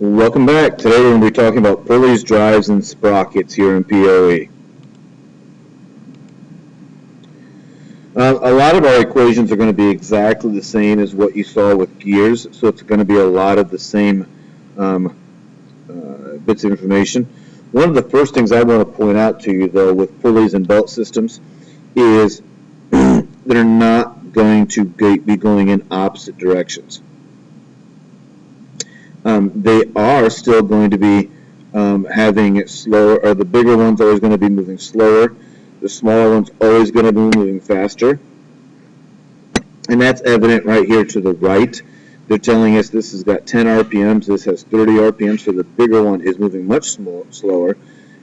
Welcome back. Today we're going to be talking about pulleys, drives, and sprockets here in POE. A lot of our equations are going to be exactly the same as what you saw with gears, so it's going to be a lot of the same bits of information. One of the first things I want to point out to you, though, with pulleys and belt systems is they're not going to be going in opposite directions. They are still going to be having slower, or the bigger ones are always going to be moving slower. The smaller one's always going to be moving faster. And that's evident right here to the right. They're telling us this has got 10 RPMs, this has 30 RPMs, so the bigger one is moving much slower,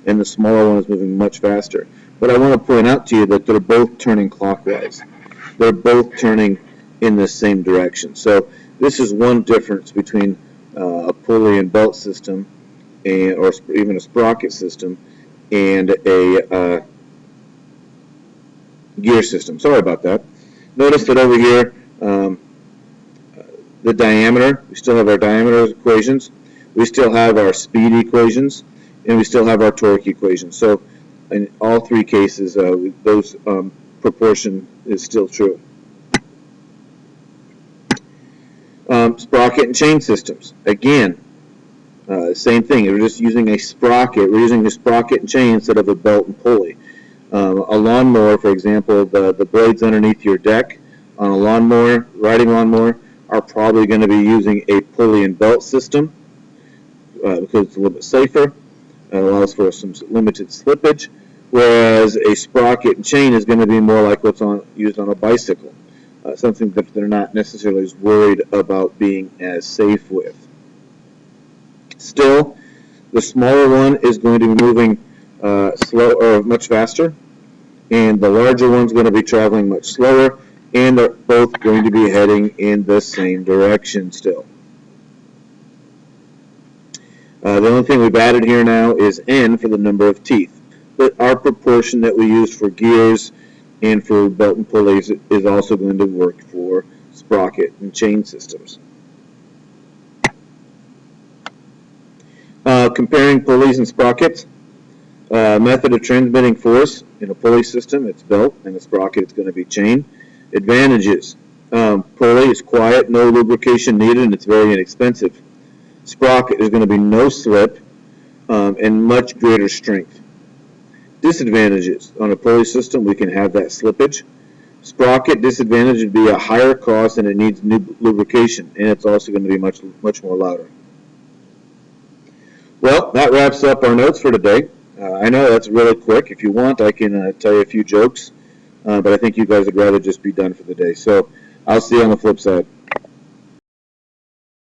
and the smaller one is moving much faster. But I want to point out to you that they're both turning clockwise. They're both turning in the same direction. So this is one difference between a pulley and belt system, or even a sprocket system, and a gear system. Sorry about that. Notice that over here, the diameter, we still have our diameter equations, we still have our speed equations, and we still have our torque equations. So in all three cases, those proportion is still true. Sprocket and chain systems. Again, same thing. We're just using a sprocket. We're using a sprocket and chain instead of a belt and pulley. A lawnmower, for example, the blades underneath your deck on a lawnmower, riding lawnmower, are probably going to be using a pulley and belt system because it's a little bit safer. It allows for some limited slippage, whereas a sprocket and chain is going to be more like what's used on a bicycle, something that they're not necessarily as worried about being as safe with. Still, the smaller one is going to be moving much faster, and the larger one's going to be traveling much slower, and they're both going to be heading in the same direction still. The only thing we've added here now is N for the number of teeth. But our proportion that we used for gears and for belt and pulleys is also going to work for sprocket and chain systems. Comparing pulleys and sprockets. Method of transmitting force in a pulley system, it's belt, and a sprocket, it's going to be chain. Advantages. Pulley is quiet, no lubrication needed, and it's very inexpensive. Sprocket is going to be no slip and much greater strength. Disadvantages. On a pulley system, we can have that slippage. Sprocket disadvantage would be a higher cost, and it needs new lubrication, and it's also going to be much more louder. Well, that wraps up our notes for today. I know that's really quick. If you want, I can tell you a few jokes, but I think you guys would rather just be done for the day. So I'll see you on the flip side.